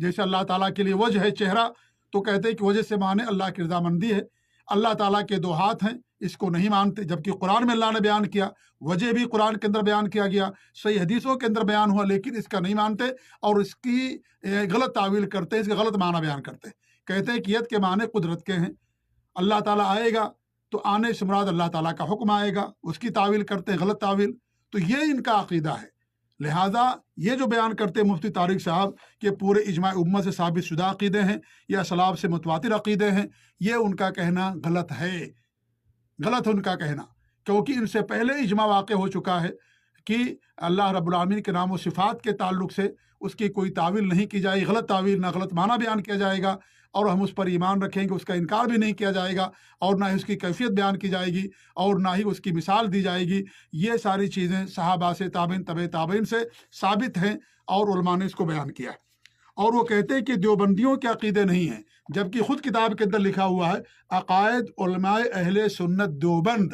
جیسے اللہ تعالیٰ کے لیے وجہ ہے چہرہ، تو کہتے ہیں کہ وجہ سے معنی اللہ کی رضامندی ہے۔ اللہ تعالیٰ کے 2 ہاتھ ہیں، اس کو نہیں مانتے، جبکہ قرآن میں اللہ نے بیان کیا، وجہ بھی قرآن کے اندر بیان کیا گیا، صحیح حدیثوں کے اندر بیان ہوا، لیکن اس کا نہیں مانتے اور اس کی غلط تعویل کرتے ہیں، اس کا غلط معنی بیان کرتے ہیں۔ کہتے ہیں کہ ید کے معنی قدرت کے ہیں، اللہ تعالیٰ آئے گا تو آنے سے مراد اللہ تعالیٰ کا حکم آئے گا، اس کی تعویل کرتے ہیں، غلط تعویل۔ تو یہ ان کا عقیدہ ہے۔ لہٰذا یہ جو بیان کرتے مفتی طارق صاحب کہ پورے اجماع امت سے ثابت شدہ عقیدے ہیں یا اسلاف سے متواتر عقیدے ہیں، یہ ان کا کہنا غلط ہے، غلط ہے ان کا کہنا، کیونکہ ان سے پہلے اجماع واقع ہو چکا ہے کہ اللہ رب العالمین کے نام و صفات کے تعلق سے اس کی کوئی تعویل نہیں کی جائے، غلط تعویل، نہ غلط معنی بیان کیا جائے گا، اور ہم اس پر ایمان رکھیں گے، اس کا انکار بھی نہیں کیا جائے گا، اور نہ ہی اس کی کیفیت بیان کی جائے گی، اور نہ ہی اس کی مثال دی جائے گی۔ یہ ساری چیزیں صحابہ سے، تابعین، تبع تابعین سے ثابت ہیں، اور علماء نے اس کو بیان کیا ہے۔ اور وہ کہتے ہیں کہ دیوبندیوں کے عقیدے نہیں ہیں، جبکہ خود کتاب کے اندر لکھا ہوا ہے عقائد علماء اہل سنت دیوبند،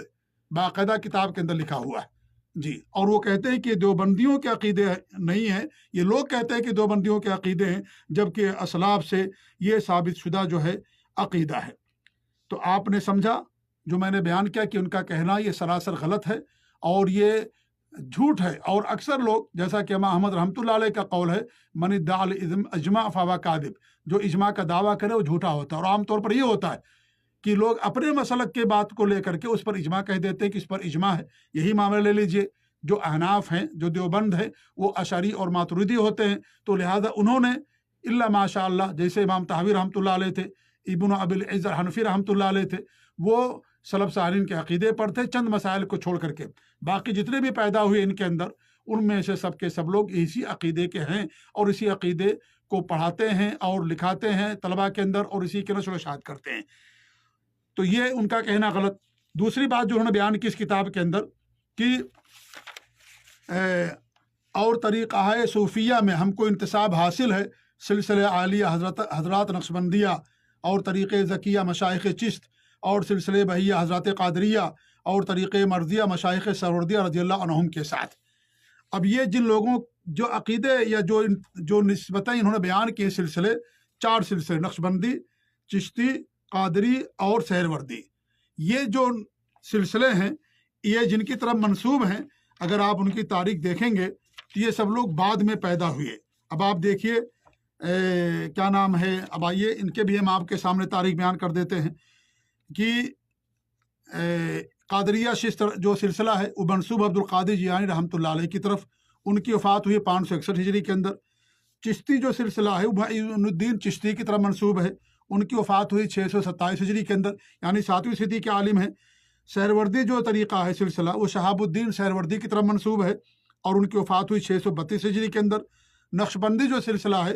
باقاعدہ کتاب کے اندر لکھا ہوا ہے جی۔ اور وہ کہتے ہیں کہ دیوبندیوں کے عقیدے نہیں ہیں، یہ لوگ کہتے ہیں کہ دیوبندیوں کے عقیدے ہیں، جبکہ اسلاف سے یہ ثابت شدہ جو ہے عقیدہ ہے۔ تو آپ نے سمجھا جو میں نے بیان کیا کہ ان کا کہنا یہ سراسر غلط ہے اور یہ جھوٹ ہے، اور اکثر لوگ جیسا کہ امام احمد رحمۃ اللہ علیہ کا قول ہے، من ادعى الاجماع فهو کاذب، جو اجماع کا دعویٰ کرے وہ جھوٹا ہوتا ہے۔ اور عام طور پر یہ ہوتا ہے کہ لوگ اپنے مسلک کے بات کو لے کر کے اس پر اجماع کہہ دیتے ہیں کہ اس پر اجماع ہے۔ یہی معاملہ لے لیجئے، جو احناف ہیں، جو دیوبند ہیں، وہ اشعری اور ماتریدی ہوتے ہیں، تو لہذا انہوں نے الا ماشاء اللہ، جیسے امام طحاوی رحمۃ اللہ علیہ تھے، ابن ابی العز الحنفی رحمۃ اللہ علیہ تھے، وہ سلف صالحین کے عقیدے پر تھے، چند مسائل کو چھوڑ کر کے، باقی جتنے بھی پیدا ہوئے ان کے اندر، ان میں سے سب کے سب لوگ اسی عقیدے کے ہیں، اور اسی عقیدے کو پڑھاتے ہیں اور لکھاتے ہیں طلباء کے اندر، اور اسی کی نشر و اشاعت کرتے ہیں۔ تو یہ ان کا کہنا غلط۔ دوسری بات جو انہوں نے بیان کی اس کتاب کے اندر کہ اور طریقہ ہے صوفیہ میں ہم کو انتساب حاصل ہے سلسلہ عالیہ حضرات نقشبندیہ اور طریقہ ذکیہ مشائخ چشت اور سلسلہ بہیہ حضرات قادریہ اور طریقہ مرضیہ مشائخ سہروردیہ رضی اللہ عنہم کے ساتھ۔ اب یہ جن لوگوں جو عقیدے یا جو نسبتیں انہوں نے بیان کیے سلسلے، 4 سلسلے، نقشبندی، چشتی، قادری اور سہروردی، یہ جو سلسلے ہیں یہ جن کی طرف منسوب ہیں، اگر آپ ان کی تاریخ دیکھیں گے تو یہ سب لوگ بعد میں پیدا ہوئے۔ اب آپ دیکھیے کیا نام ہے، اب آئیے ان کے بھی ہم آپ کے سامنے تاریخ بیان کر دیتے ہیں کہ قادریہ شیخ جو سلسلہ ہے وہ منسوب عبد القادر جیلانی رحمۃ اللہ علیہ کی طرف، ان کی وفات ہوئی 561 ہجری کے اندر۔ چشتی جو سلسلہ ہے وہ معین الدین چشتی کی طرف منسوب ہے، ان کی وفات ہوئی 627 ہجری کے اندر، یعنی 7ویں صدی کے عالم ہیں۔ سہروردی جو طریقہ ہے سلسلہ وہ شہاب الدین سہروردی کی طرف منسوب ہے، اور ان کی وفات ہوئی 632 ہجری کے اندر۔ نقشبندی جو سلسلہ ہے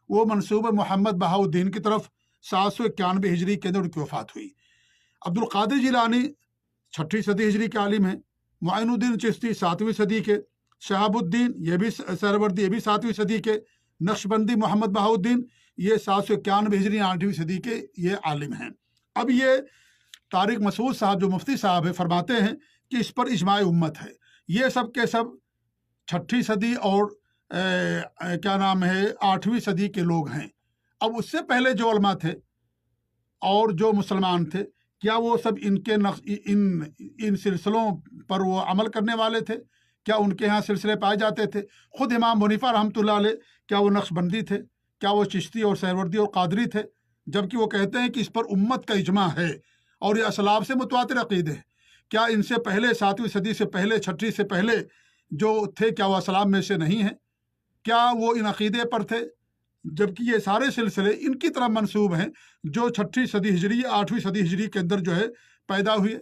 وہ منسوب ہے محمد بہاء الدین کی طرف، 791 ہجری کے اندر ان کی وفات ہوئی۔ عبد القادر جیلانی 6ٹھی صدی ہجری کے عالم ہیں، معین الدین چشتی 7ویں صدی کے، شہاب الدین یہ بھی سہروردی یہ بھی 7ویں صدی کے، نقشبندی محمد بہاء الدین یہ 791 ہجری 8ویں صدی کے یہ عالم ہیں۔ اب یہ طارق مسعود صاحب جو مفتی صاحب ہے فرماتے ہیں کہ اس پر اجماع امت ہے، یہ سب کے سب 6ٹھی صدی اور کیا نام ہے 8ویں صدی کے لوگ ہیں۔ اب اس سے پہلے جو علماء تھے اور جو مسلمان تھے، کیا وہ سب ان سلسلوں پر وہ عمل کرنے والے تھے؟ کیا ان کے ہاں سلسلے پائے جاتے تھے؟ خود امام حنیفہ رحمۃ اللہ علیہ کیا وہ نقشبندی تھے؟ کیا وہ چشتی اور سہروردی اور قادری تھے؟ جبکہ وہ کہتے ہیں کہ اس پر امت کا اجماع ہے اور یہ اسلاف سے متواتر عقیدے ہیں۔ کیا ان سے پہلے 7ویں صدی سے پہلے 6ٹھی سے پہلے جو تھے کیا وہ اسلاف میں سے نہیں ہیں؟ کیا وہ ان عقیدے پر تھے؟ جبکہ یہ سارے سلسلے ان کی طرف منسوب ہیں جو 6ٹھی صدی ہجری یا 8ویں صدی ہجری کے اندر جو ہے پیدا ہوئے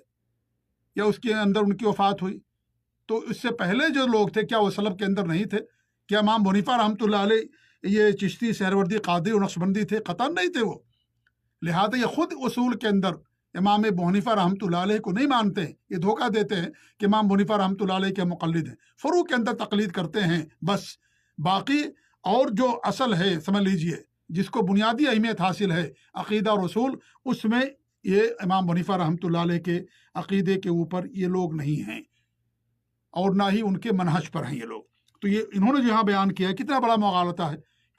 یا اس کے اندر ان کی وفات ہوئی۔ تو اس سے پہلے جو لوگ تھے کیا وہ سلف کے اندر نہیں تھے؟ کیا امام حنیفہ رحمۃ اللہ علیہ یہ چشتی سہروردی قادری اور نقشبندی تھے؟ قطعاً نہیں تھے وہ۔ لہذا یہ خود اصول کے اندر امام ابو حنیفہ رحمۃ اللہ علیہ کو نہیں مانتے ہیں، یہ دھوکہ دیتے ہیں کہ امام حنیفہ رحمۃ اللہ علیہ کے مقلد ہیں، فروع کے اندر تقلید کرتے ہیں بس، باقی اور جو اصل ہے سمجھ لیجئے جس کو بنیادی اہمیت حاصل ہے عقیدہ اور اصول، اس میں یہ امام حنیفہ رحمۃ اللہ علیہ کے عقیدے کے اوپر یہ لوگ نہیں ہیں اور نہ ہی ان کے منہج پر ہیں یہ لوگ۔ تو یہ انہوں نے جہاں بیان کیا ہے کتنا بڑا مغالطہ ہے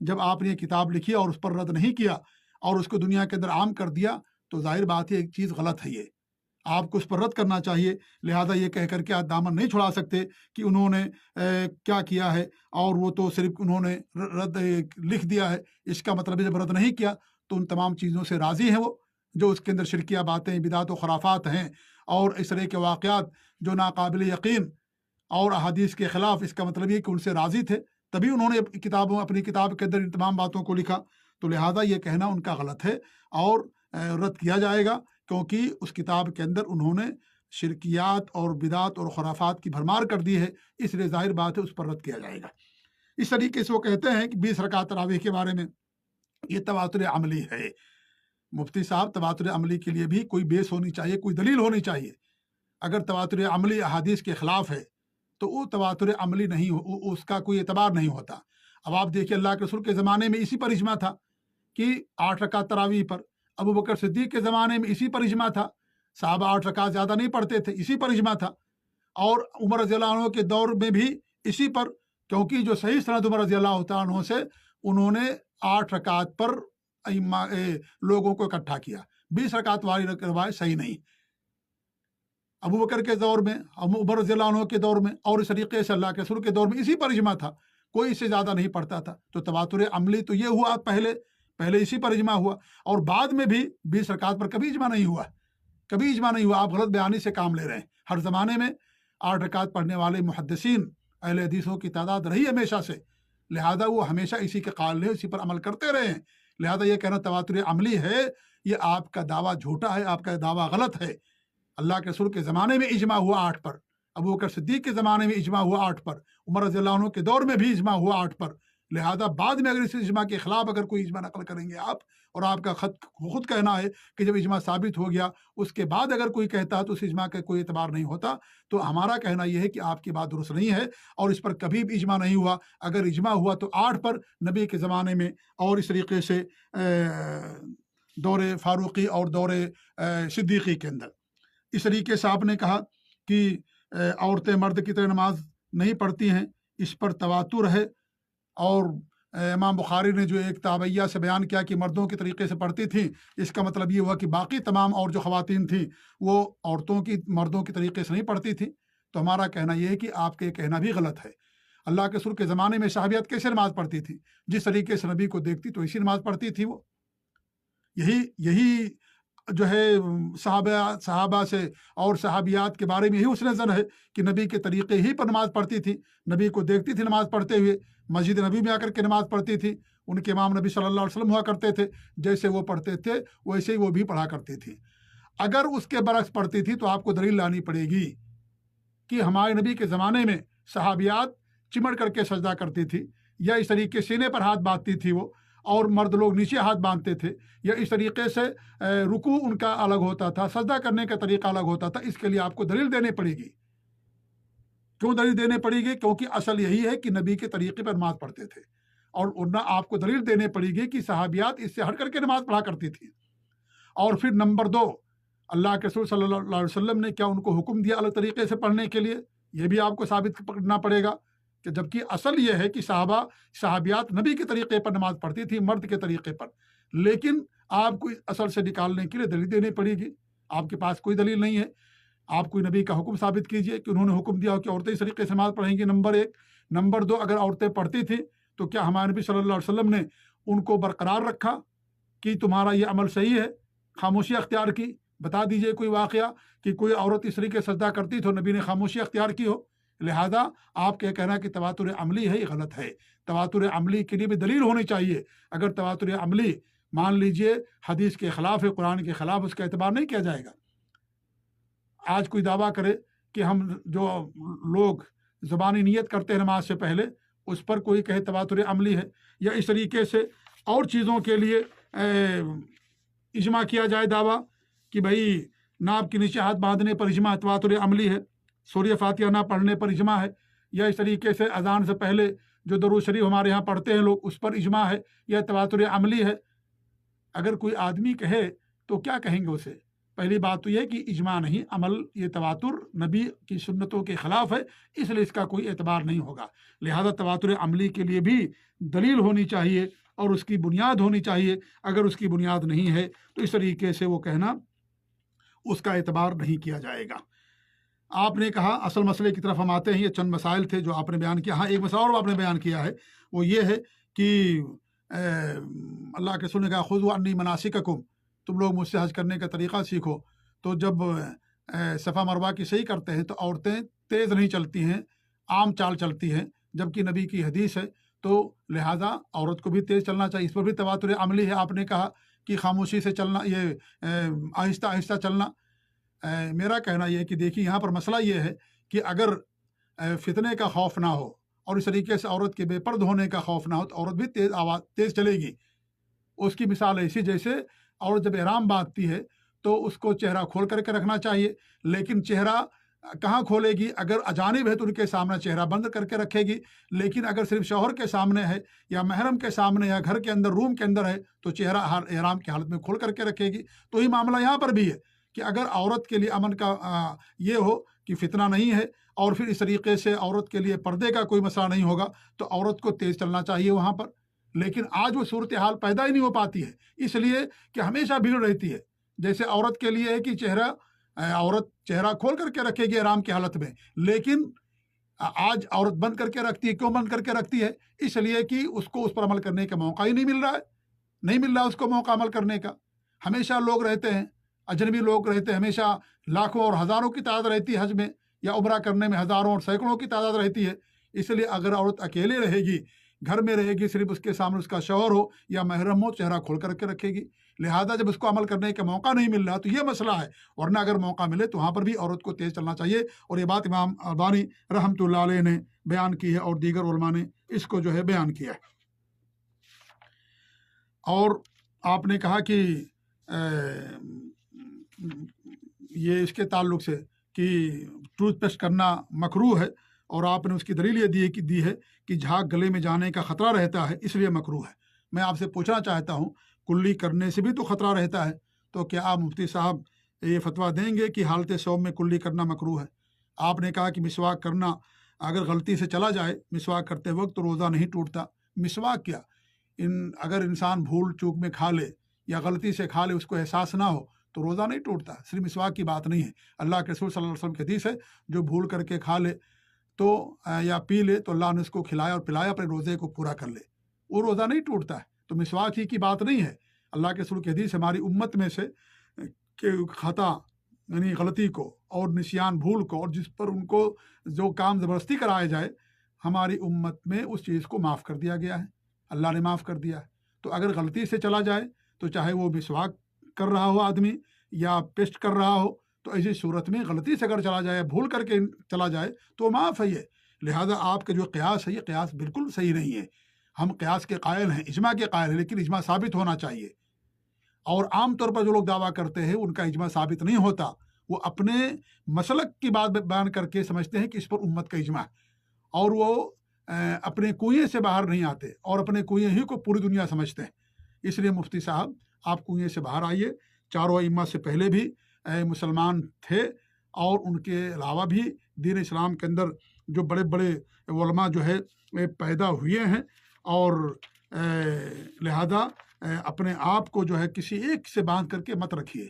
جب آپ نے یہ کتاب لکھی اور اس پر رد نہیں کیا اور اس کو دنیا کے اندر عام کر دیا تو ظاہر بات ہے ایک چیز غلط ہے، یہ آپ کو اس پر رد کرنا چاہیے۔ لہٰذا یہ کہہ کر کے آپ دامن نہیں چھڑا سکتے کہ انہوں نے کیا کیا ہے اور وہ تو صرف انہوں نے رد لکھ دیا ہے، اس کا مطلب جب رد نہیں کیا تو ان تمام چیزوں سے راضی ہیں وہ جو اس کے اندر شرکیہ باتیں، بدعت و خرافات ہیں اور اس طرح کے واقعات جو ناقابل یقین اور احادیث کے خلاف، اس کا مطلب یہ کہ ان سے راضی تھے، تبھی انہوں نے اپنی کتاب کے اندر ان تمام باتوں کو لکھا۔ تو لہٰذا یہ کہنا ان کا غلط ہے اور رد کیا جائے گا، کیونکہ اس کتاب کے اندر انہوں نے شرکیات اور بدعت اور خرافات کی بھرمار کر دی ہے، اس لیے ظاہر بات ہے اس پر رد کیا جائے گا۔ اس طریقے سے وہ کہتے ہیں کہ 20 رکعت تراویح کے بارے میں یہ تواتر عملی ہے۔ مفتی صاحب، تواتر عملی کے لیے بھی کوئی بیس ہونی چاہیے، کوئی دلیل ہونی چاہیے۔ اگر تواتر عملی احادیث کے خلاف ہے تو وہ تواتر عملی نہیں ہو، اس کا کوئی اعتبار نہیں ہوتا۔ اب آپ دیکھیے اللہ کے رسول کے زمانے میں اسی پر اجماع تھا کہ 8 رکعت تراویح پر، ابو بکر صدیق کے زمانے میں اسی پر اجماع تھا، صحابہ 8 رکعت زیادہ نہیں پڑھتے تھے، اسی پر اجماع تھا، اور عمر رضی اللہ عنہ کے دور میں بھی اسی پر، کیونکہ جو صحیح سند عمر رضی اللہ عنہ سے انہوں نے 8 رکعت پر لوگوں کو اکٹھا کیا، 20 رکعت والی روایت صحیح نہیں۔ ابو بکر کے دور میں، عمر رضی اللہ عنہ کے دور میں، اور اس طریقے سے اللہ کے رسول کے دور میں اسی پر اجماع تھا، کوئی اس سے زیادہ نہیں پڑھتا تھا۔ تو تواتر عملی تو یہ ہوا پہلے اسی پر اجماع ہوا، اور بعد میں بھی 20 رکعت پر کبھی اجماع نہیں ہوا، کبھی اجماع نہیں ہوا۔ آپ غلط بیانی سے کام لے رہے ہیں۔ ہر زمانے میں 8 رکعت پڑھنے والے محدثین، اہل حدیثوں کی تعداد رہی ہمیشہ سے، لہذا وہ ہمیشہ اسی کے قائل ہیں، اسی پر عمل کرتے رہے ہیں۔ لہذا یہ کہنا تواتر عملی ہے، یہ آپ کا دعویٰ جھوٹا ہے، آپ کا دعویٰ غلط ہے۔ اللہ کے رسول کے زمانے میں اجماع ہوا 8 پر، ابو بکر صدیق کے زمانے میں اجماع ہوا 8 پر، عمر رضی اللہ عنہ کے دور میں بھی اجماع ہوا 8 پر۔ لہذا بعد میں اگر اس اجماع کے خلاف اگر کوئی اجماع نقل کریں گے آپ، اور آپ کا خود کہنا ہے کہ جب اجماع ثابت ہو گیا اس کے بعد اگر کوئی کہتا ہے تو اس اجماع کا کوئی اعتبار نہیں ہوتا، تو ہمارا کہنا یہ ہے کہ آپ کی بات درست نہیں ہے اور اس پر کبھی بھی اجماع نہیں ہوا۔ اگر اجماع ہوا تو 8 پر نبی کے زمانے میں، اور اس طریقے سے دور فاروقی اور دور صدیقی کے اندر۔ اس طریقے سے آپ نے کہا کہ عورتیں مرد کی طرح نماز نہیں پڑھتی ہیں، اس پر تواتر ہے، اور امام بخاری نے جو ایک تابعیہ سے بیان کیا کہ مردوں کے طریقے سے پڑھتی تھیں، اس کا مطلب یہ ہوا کہ باقی تمام اور جو خواتین تھیں وہ عورتوں کی مردوں کے طریقے سے نہیں پڑھتی تھیں۔ تو ہمارا کہنا یہ ہے کہ آپ کے کہنا بھی غلط ہے۔ اللہ کے رسول کے زمانے میں صحابیات کیسے نماز پڑھتی تھی؟ جس طریقے سے نبی کو دیکھتی تو اسی نماز پڑھتی تھی وہ۔ یہی جو ہے صحابہ سے اور صحابیات کے بارے میں یہی حسن زن ہے کہ نبی کے طریقے ہی پر نماز پڑھتی تھی، نبی کو دیکھتی تھی نماز پڑھتے ہوئے، مسجد نبی میں آ کر کے نماز پڑھتی تھی، ان کے امام نبی صلی اللہ علیہ وسلم ہوا کرتے تھے، جیسے وہ پڑھتے تھے ویسے ہی وہ بھی پڑھا کرتی تھی۔ اگر اس کے برعکس پڑھتی تھی تو آپ کو دلیل لانی پڑے گی کہ ہمارے نبی کے زمانے میں صحابیات چمڑ کر کے سجدہ کرتی تھی، یا اس طریقے سینے پر ہاتھ باندھتی تھی وہ، اور مرد لوگ نیچے ہاتھ باندھتے تھے، یا اس طریقے سے رکوع ان کا الگ ہوتا تھا، سجدہ کرنے کا طریقہ الگ ہوتا تھا۔ اس کے لیے آپ کو دلیل دینے پڑے گی۔ کیوں دلیل دینے پڑے گی؟ کیونکہ اصل یہی ہے کہ نبی کے طریقے پر نماز پڑھتے تھے، اور ورنہ آپ کو دلیل دینے پڑے گی کہ صحابیات اس سے ہٹ کر کے نماز پڑھا کرتی تھی۔ اور پھر نمبر 2، اللہ کے رسول صلی اللہ علیہ وسلم نے کیا ان کو حکم دیا الگ طریقے سے پڑھنے کے لیے؟ یہ بھی آپ کو ثابت کرنا پڑے گا کہ جبکہ اصل یہ ہے کہ صحابیات نبی کے طریقے پر نماز پڑھتی تھی، مرد کے طریقے پر، لیکن آپ کو اصل سے نکالنے کے لیے دلیل دینی پڑے گی۔ آپ کے پاس کوئی دلیل نہیں ہے، آپ کوئی نبی کا حکم ثابت کیجئے کہ انہوں نے حکم دیا ہو کہ عورتیں اس طریقے سے نماز پڑھیں گی، نمبر 1۔ نمبر 2، اگر عورتیں پڑھتی تھیں تو کیا ہمارے نبی صلی اللہ علیہ وسلم نے ان کو برقرار رکھا کہ تمہارا یہ عمل صحیح ہے؟ خاموشی اختیار کی؟ بتا دیجئے کوئی واقعہ کہ کوئی عورت اس طریقے سے سجدہ کرتی تو نبی نے خاموشی اختیار کی ہو؟ لہذا آپ کے کہنا کہ تواتر عملی ہے، یہ غلط ہے۔ تواتر عملی کے لیے بھی دلیل ہونی چاہیے۔ اگر تواتر عملی مان لیجئے حدیث کے خلاف ہے، قرآن کے خلاف، اس کا اعتبار نہیں کیا جائے گا۔ آج کوئی دعویٰ کرے کہ ہم جو لوگ زبانی نیت کرتے ہیں نماز سے پہلے، اس پر کوئی کہے تواتر عملی ہے، یا اس طریقے سے اور چیزوں کے لیے اجماع کیا جائے دعویٰ کہ بھائی ناپ کے نیچے ہاتھ باندھنے پر اجماع تواتر عملی ہے، سورہ فاتحہ نہ پڑھنے پر اجماع ہے، یا اس طریقے سے اذان سے پہلے جو درود شریف ہمارے ہاں پڑھتے ہیں لوگ، اس پر اجماع ہے، یا تواتر عملی ہے۔ اگر کوئی آدمی کہے تو کیا کہیں گے اسے پہلی بات تو یہ کہ اجماع نہیں، عمل یہ تواتر نبی کی سنتوں کے خلاف ہے، اس لیے اس کا کوئی اعتبار نہیں ہوگا۔ لہذا تواتر عملی کے لیے بھی دلیل ہونی چاہیے اور اس کی بنیاد ہونی چاہیے۔ اگر اس کی بنیاد نہیں ہے تو اس طریقے سے وہ کہنا اس کا اعتبار نہیں کیا جائے گا۔ آپ نے کہا اصل مسئلے کی طرف ہم آتے ہیں، یہ چند مسائل تھے جو آپ نے بیان کیا۔ ہاں، ایک مسئلہ اور آپ نے بیان کیا ہے، وہ یہ ہے کہ اللہ کے رسول نے کہا خذوا عنی مناسککم، تم لوگ مجھ سے حج کرنے کا طریقہ سیکھو۔ تو جب صفا مروہ کی صحیح کرتے ہیں تو عورتیں تیز نہیں چلتی ہیں، عام چال چلتی ہیں، جبکہ نبی کی حدیث ہے، تو لہٰذا عورت کو بھی تیز چلنا چاہیے۔ اس پر بھی تواتر عملی ہے۔ آپ نے کہا کہ خاموشی سے چلنا، یہ آہستہ آہستہ چلنا۔ میرا کہنا یہ ہے کہ دیکھیے یہاں پر مسئلہ یہ ہے کہ اگر فتنے کا خوف نہ ہو اور اس طریقے سے عورت کے بے پرد ہونے کا خوف نہ ہو تو عورت بھی تیز چلے گی۔ اس کی مثال ایسی جیسے عورت جب احرام باندھتی ہے تو اس کو چہرہ کھول کر کے رکھنا چاہیے، لیکن چہرہ کہاں کھولے گی؟ اگر اجانب ہے تو ان کے سامنے چہرہ بند کر کے رکھے گی، لیکن اگر صرف شوہر کے سامنے ہے یا محرم کے سامنے یا گھر کے اندر روم کے اندر ہے تو چہرہ احرام کی حالت میں کھول کر کے رکھے گی۔ تو یہ معاملہ یہاں پر بھی ہے کہ اگر عورت کے لیے امن کا یہ ہو کہ فتنہ نہیں ہے اور پھر اس طریقے سے عورت کے لیے پردے کا کوئی مسئلہ نہیں ہوگا تو عورت کو تیز چلنا چاہیے وہاں پر۔ لیکن آج وہ صورتحال پیدا ہی نہیں ہو پاتی ہے، اس لیے کہ ہمیشہ بھیڑ رہتی ہے۔ جیسے عورت کے لیے ہے کہ عورت چہرہ کھول کر کے رکھے گی احرام کی حالت میں، لیکن آج عورت بند کر کے رکھتی ہے۔ کیوں بند کر کے رکھتی ہے؟ اس لیے کہ اس کو اس پر عمل کرنے کا موقع ہی نہیں مل رہا ہے، نہیں مل رہا اس کو موقع عمل کرنے کا۔ ہمیشہ لوگ رہتے ہیں، اجنبی لوگ رہتے ہیں، ہمیشہ لاکھوں اور ہزاروں کی تعداد رہتی ہے حج میں یا عمرہ کرنے میں، ہزاروں اور سینکڑوں کی تعداد رہتی ہے۔ اس لیے اگر عورت اکیلے رہے گی، گھر میں رہے گی، صرف اس کے سامنے اس کا شوہر ہو یا محرم ہو، چہرہ کھول کر کے رکھے گی۔ لہذا جب اس کو عمل کرنے کا موقع نہیں مل رہا تو یہ مسئلہ ہے، ورنہ اگر موقع ملے تو وہاں پر بھی عورت کو تیز چلنا چاہیے۔ اور یہ بات امام البانی رحمۃ اللہ علیہ نے بیان کی ہے اور دیگر علماء نے اس کو جو ہے بیان کیا ہے۔ اور آپ نے کہا کہ یہ اس کے تعلق سے کہ ٹوتھ پیسٹ کرنا مکروہ ہے، اور آپ نے اس کی دلیل یہ دی ہے کہ جھاگ گلے میں جانے کا خطرہ رہتا ہے، اس لیے مکروہ ہے۔ میں آپ سے پوچھنا چاہتا ہوں کلی کرنے سے بھی تو خطرہ رہتا ہے، تو کیا آپ مفتی صاحب یہ فتویٰ دیں گے کہ حالت صوم میں کلی کرنا مکروہ ہے؟ آپ نے کہا کہ مسواک کرنا اگر غلطی سے چلا جائے مسواک کرتے وقت تو روزہ نہیں ٹوٹتا۔ مسواک کیا، اگر انسان بھول چوک میں کھا لے یا غلطی سے کھا لے، اس کو احساس نہ ہو تو روزہ نہیں ٹوٹتا۔ صرف مسواک کی بات نہیں ہے، اللہ کے رسول صلی اللہ علیہ وسلم کی حدیث ہے جو بھول کر کے کھا لے تو یا پی لے تو اللہ نے اس کو کھلایا اور پلایا، اپنے روزے کو پورا کر لے، وہ روزہ نہیں ٹوٹتا ہے۔ تو مسواک ہی کی بات نہیں ہے، اللہ کے رسول کی حدیث ہماری امت میں سے کہ خطا یعنی غلطی کو اور نسیان بھول کو اور جس پر ان کو جو کام زبردستی کرایا جائے، ہماری امت میں اس چیز کو معاف کر دیا گیا ہے، اللہ نے معاف کر دیا ہے۔ تو اگر غلطی سے چلا جائے تو چاہے وہ مسواک کر رہا ہو آدمی یا پیسٹ کر رہا ہو، تو ایسی صورت میں غلطی سے اگر چلا جائے، بھول کر کے چلا جائے تو معاف ہے یہ۔ لہذا آپ کا جو قیاس ہے یہ قیاس بالکل صحیح نہیں ہے۔ ہم قیاس کے قائل ہیں، اجماع کے قائل ہیں، لیکن اجماع ثابت ہونا چاہیے۔ اور عام طور پر جو لوگ دعویٰ کرتے ہیں ان کا اجماع ثابت نہیں ہوتا، وہ اپنے مسلک کی بات بیان کر کے سمجھتے ہیں کہ اس پر امت کا اجماع ہے، اور وہ اپنے کنویں سے باہر نہیں آتے اور اپنے کنویں ہی کو پوری دنیا سمجھتے ہیں۔ اس لیے مفتی صاحب آپ کنویں سے باہر آئیے۔ چاروں ائمہ سے پہلے بھی مسلمان تھے، اور ان کے علاوہ بھی دین اسلام کے اندر جو بڑے بڑے علماء جو ہے پیدا ہوئے ہیں، اور لہذا اپنے آپ کو جو ہے کسی ایک سے باندھ کر کے مت رکھیے۔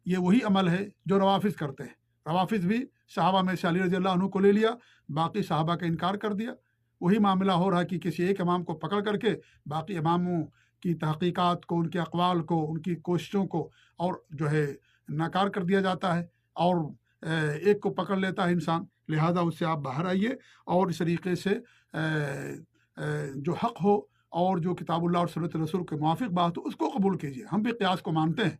یہ وہی عمل ہے جو روافظ کرتے ہیں۔ روافظ بھی صحابہ میں سے علی رضی اللہ عنہ کو لے لیا، باقی صحابہ کا انکار کر دیا۔ وہی معاملہ ہو رہا ہے کہ کسی ایک امام کو پکڑ کر کے باقی اماموں کی تحقیقات کو، ان کے اقوال کو، ان کی کوششوں کو اور جو ہے ناکار کر دیا جاتا ہے، اور ایک کو پکڑ لیتا ہے انسان۔ لہذا اس سے آپ باہر آئیے اور اس طریقے سے جو حق ہو اور جو کتاب اللہ اور سنت رسول کے موافق بات ہو اس کو قبول کیجیے۔ ہم بھی قیاس کو مانتے ہیں،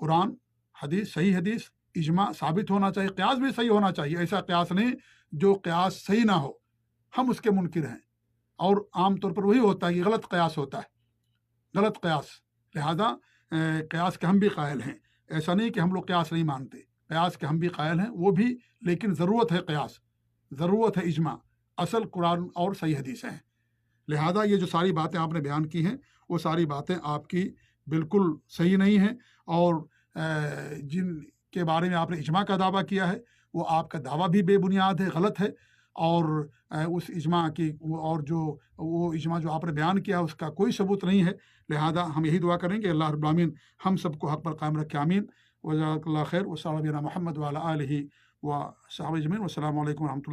قرآن حدیث صحیح حدیث اجماع ثابت ہونا چاہیے، قیاس بھی صحیح ہونا چاہیے۔ ایسا قیاس نہیں جو قیاس صحیح نہ ہو، ہم اس کے منکر ہیں، اور عام طور پر وہی ہوتا ہے کہ غلط قیاس ہوتا ہے، غلط قیاس۔ لہذا قیاس کے ہم بھی قائل ہیں، ایسا نہیں کہ ہم لوگ قیاس نہیں مانتے، قیاس کے ہم بھی قائل ہیں، وہ بھی، لیکن ضرورت ہے قیاس، ضرورت ہے اجماع، اصل قرآن اور صحیح حدیث ہیں۔ لہذا یہ جو ساری باتیں آپ نے بیان کی ہیں وہ ساری باتیں آپ کی بالکل صحیح نہیں ہیں، اور جن کے بارے میں آپ نے اجماع کا دعویٰ کیا ہے وہ آپ کا دعویٰ بھی بے بنیاد ہے، غلط ہے، اور اس اجماع کی اور جو وہ اجماع جو آپ نے بیان کیا اس کا کوئی ثبوت نہیں ہے۔ لہذا ہم یہی دعا کریں کہ اللہ رب العالمین ہم سب کو حق پر قائم رکھے، آمین۔ وجزاک اللہ خیر، وصلی اللہ محمد وعلی آلہ و صحابہ اجمعین، والسلام علیکم و رحمۃ اللہ۔